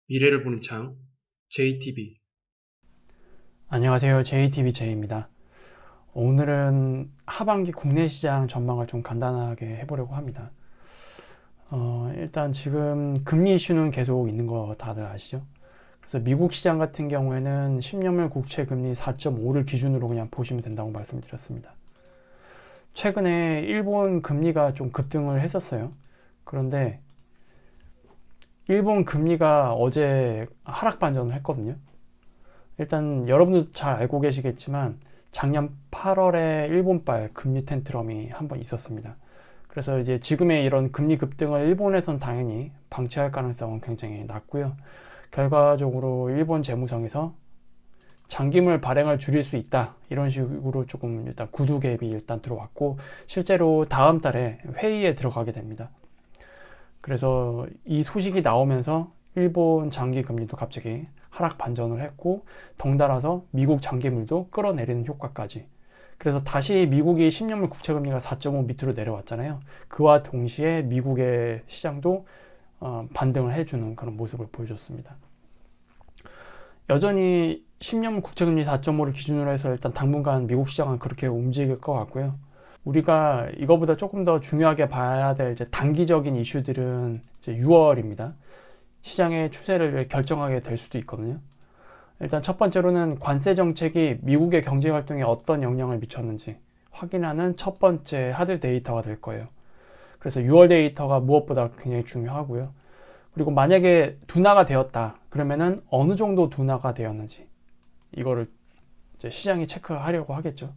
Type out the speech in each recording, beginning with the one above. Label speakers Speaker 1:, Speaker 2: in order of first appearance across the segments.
Speaker 1: 미래를 보는 창, JTB.
Speaker 2: 안녕하세요. JTBJ입니다. 오늘은 하반기 국내 시장 전망을 좀 간단하게 해보려고 합니다. 일단 지금 금리 이슈는 계속 있는 거 다들 아시죠? 그래서 미국 시장 같은 경우에는 10년물 국채 금리 4.5를 기준으로 그냥 보시면 된다고 말씀드렸습니다. 최근에 일본 금리가 좀 급등을 했었어요. 그런데 일본 금리가 어제 하락 반전을 했거든요. 일단 여러분도 잘 알고 계시겠지만 작년 8월에 일본발 금리 텐트럼이 한번 있었습니다. 그래서 이제 지금의 이런 금리 급등을 일본에선 당연히 방치할 가능성은 굉장히 낮고요. 결과적으로 일본 재무성에서 장기물 발행을 줄일 수 있다, 이런 식으로 조금 일단 구두 갭이 일단 들어왔고, 실제로 다음 달에 회의에 들어가게 됩니다. 그래서 이 소식이 나오면서 일본 장기 금리도 갑자기 하락 반전을 했고, 덩달아서 미국 장기물도 끌어내리는 효과까지. 그래서 다시 미국이 10년물 국채 금리가 4.5 밑으로 내려왔잖아요. 그와 동시에 미국의 시장도 반등을 해주는 그런 모습을 보여줬습니다. 여전히 10년물 국채 금리 4.5를 기준으로 해서 일단 당분간 미국 시장은 그렇게 움직일 것 같고요. 우리가 이거보다 조금 더 중요하게 봐야 될 이제 단기적인 이슈들은 이제 6월입니다. 시장의 추세를 결정하게 될 수도 있거든요. 일단 첫 번째로는 관세 정책이 미국의 경제 활동에 어떤 영향을 미쳤는지 확인하는 첫 번째 하드 데이터가 될 거예요. 그래서 6월 데이터가 무엇보다 굉장히 중요하고요. 그리고 만약에 둔화가 되었다, 그러면은 어느 정도 둔화가 되었는지 이거를 이제 시장이 체크하려고 하겠죠.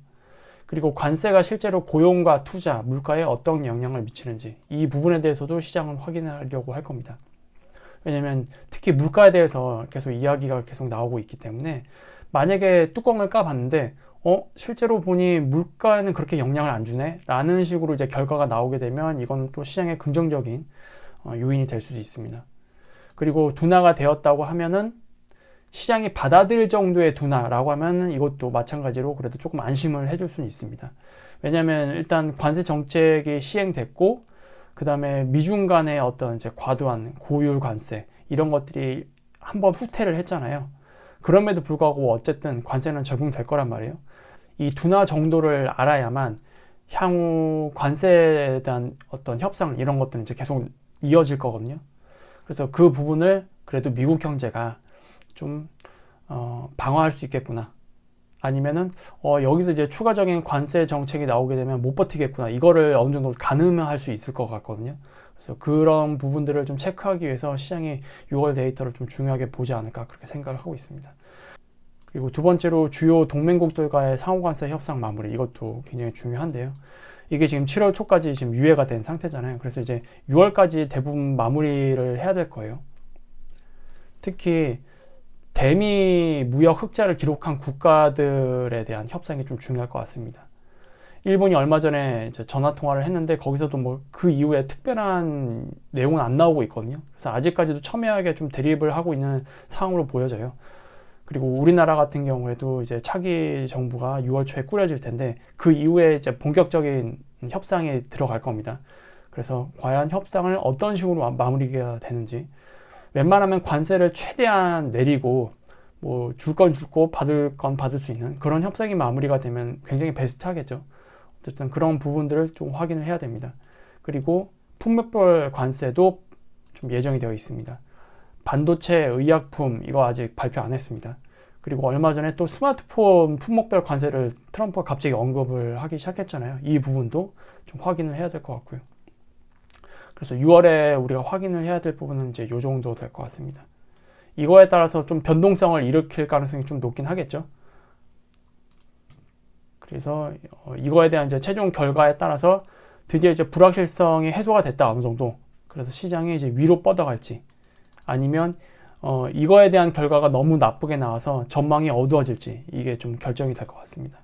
Speaker 2: 그리고 관세가 실제로 고용과 투자, 물가에 어떤 영향을 미치는지 이 부분에 대해서도 시장은 확인하려고 할 겁니다. 왜냐면 특히 물가에 대해서 계속 이야기가 계속 나오고 있기 때문에, 만약에 뚜껑을 까봤는데 실제로 보니 물가에는 그렇게 영향을 안 주네 라는 식으로 이제 결과가 나오게 되면 이건 또 시장의 긍정적인 요인이 될 수도 있습니다. 그리고 둔화가 되었다고 하면은, 시장이 받아들일 정도의 둔화라고 하면 이것도 마찬가지로 그래도 조금 안심을 해줄 수는 있습니다. 왜냐하면 일단 관세 정책이 시행됐고, 그 다음에 미중 간의 어떤 이제 과도한 고율 관세 이런 것들이 한번 후퇴를 했잖아요. 그럼에도 불구하고 어쨌든 관세는 적용될 거란 말이에요. 이 둔화 정도를 알아야만 향후 관세에 대한 어떤 협상 이런 것들은 이제 계속 이어질 거거든요. 그래서 그 부분을 그래도 미국 경제가 좀 방어할 수 있겠구나, 아니면은 여기서 이제 추가적인 관세 정책이 나오게 되면 못 버티겠구나, 이거를 어느 정도 가늠할 수 있을 것 같거든요. 그래서 그런 부분들을 좀 체크하기 위해서 시장이 6월 데이터를 좀 중요하게 보지 않을까, 그렇게 생각을 하고 있습니다. 그리고 두 번째로 주요 동맹국들과의 상호관세 협상 마무리, 이것도 굉장히 중요한데요. 이게 지금 7월 초까지 지금 유예가 된 상태잖아요. 그래서 이제 6월까지 대부분 마무리를 해야 될 거예요. 특히 대미 무역 흑자를 기록한 국가들에 대한 협상이 좀 중요할 것 같습니다. 일본이 얼마 전에 전화 통화를 했는데 거기서도 뭐 그 이후에 특별한 내용은 안 나오고 있거든요. 그래서 아직까지도 첨예하게 좀 대립을 하고 있는 상황으로 보여져요. 그리고 우리나라 같은 경우에도 이제 차기 정부가 6월 초에 꾸려질 텐데, 그 이후에 이제 본격적인 협상에 들어갈 겁니다. 그래서 과연 협상을 어떤 식으로 마무리가 되는지, 웬만하면 관세를 최대한 내리고 뭐 줄 건 줄고 받을 건 받을 수 있는 그런 협상이 마무리가 되면 굉장히 베스트하겠죠. 어쨌든 그런 부분들을 좀 확인을 해야 됩니다. 그리고 품목별 관세도 좀 예정이 되어 있습니다. 반도체, 의약품 이거 아직 발표 안 했습니다. 그리고 얼마 전에 또 스마트폰 품목별 관세를 트럼프가 갑자기 언급을 하기 시작했잖아요. 이 부분도 좀 확인을 해야 될 것 같고요. 그래서 6월에 우리가 확인을 해야 될 부분은 이제 이 정도 될 것 같습니다. 이거에 따라서 좀 변동성을 일으킬 가능성이 좀 높긴 하겠죠. 그래서 이거에 대한 이제 최종 결과에 따라서 드디어 이제 불확실성이 해소가 됐다, 어느 정도. 그래서 시장이 이제 위로 뻗어갈지, 아니면 이거에 대한 결과가 너무 나쁘게 나와서 전망이 어두워질지, 이게 좀 결정이 될 것 같습니다.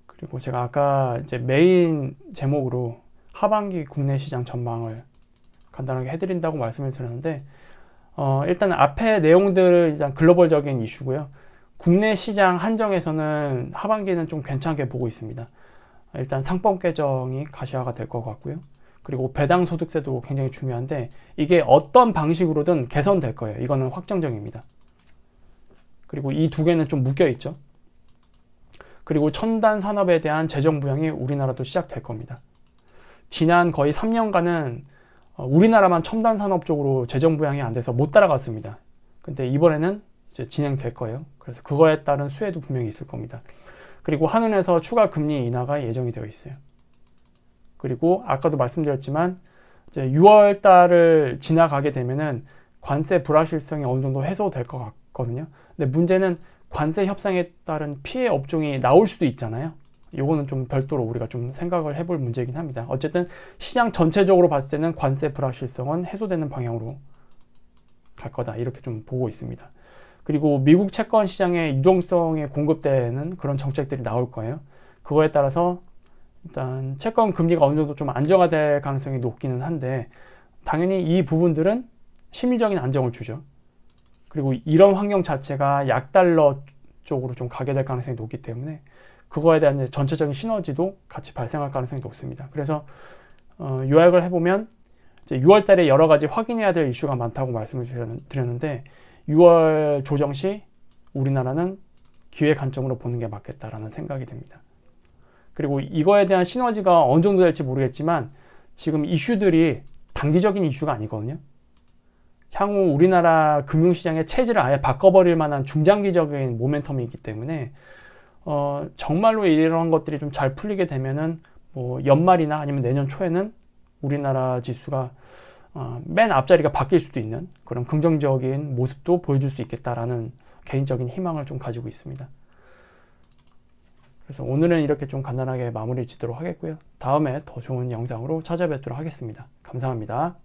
Speaker 2: 그리고 제가 아까 이제 메인 제목으로 하반기 국내 시장 전망을 간단하게 해드린다고 말씀을 드렸는데, 일단 앞에 내용들은 일단 글로벌적인 이슈고요. 국내 시장 한정에서는 하반기는 좀 괜찮게 보고 있습니다. 일단 상법 개정이 가시화가 될 것 같고요. 그리고 배당 소득세도 굉장히 중요한데 이게 어떤 방식으로든 개선될 거예요. 이거는 확정적입니다. 그리고 이 두 개는 좀 묶여 있죠. 그리고 첨단 산업에 대한 재정 부양이 우리나라도 시작될 겁니다. 지난 거의 3년간은 우리나라만 첨단 산업 쪽으로 재정 부양이 안 돼서 못 따라갔습니다. 근데 이번에는 이제 진행될 거예요. 그래서 그거에 따른 수혜도 분명히 있을 겁니다. 그리고 한은에서 추가 금리 인하가 예정이 되어 있어요. 그리고 아까도 말씀드렸지만 이제 6월 달을 지나가게 되면은 관세 불확실성이 어느 정도 해소될 것 같거든요. 근데 문제는 관세 협상에 따른 피해 업종이 나올 수도 있잖아요. 요거는 좀 별도로 우리가 좀 생각을 해볼 문제이긴 합니다. 어쨌든 시장 전체적으로 봤을 때는 관세 불확실성은 해소되는 방향으로 갈 거다 이렇게 좀 보고 있습니다. 그리고 미국 채권 시장의 유동성에 공급되는 그런 정책들이 나올 거예요. 그거에 따라서 일단 채권 금리가 어느 정도 좀 안정화될 가능성이 높기는 한데 당연히 이 부분들은 심리적인 안정을 주죠. 그리고 이런 환경 자체가 약달러 쪽으로 좀 가게 될 가능성이 높기 때문에 그거에 대한 이제 전체적인 시너지도 같이 발생할 가능성이 높습니다. 그래서 요약을 해보면 이제 6월 달에 여러 가지 확인해야 될 이슈가 많다고 말씀을 드렸는데 6월 조정 시 우리나라는 기회 관점으로 보는 게 맞겠다라는 생각이 듭니다. 그리고 이거에 대한 시너지가 어느 정도 될지 모르겠지만 지금 이슈들이 단기적인 이슈가 아니거든요. 향후 우리나라 금융시장의 체질을 아예 바꿔버릴 만한 중장기적인 모멘텀이 있기 때문에 정말로 이런 것들이 좀 잘 풀리게 되면은 뭐 연말이나 아니면 내년 초에는 우리나라 지수가 맨 앞자리가 바뀔 수도 있는 그런 긍정적인 모습도 보여줄 수 있겠다라는 개인적인 희망을 좀 가지고 있습니다. 그래서 오늘은 이렇게 좀 간단하게 마무리 짓도록 하겠고요. 다음에 더 좋은 영상으로 찾아뵙도록 하겠습니다. 감사합니다.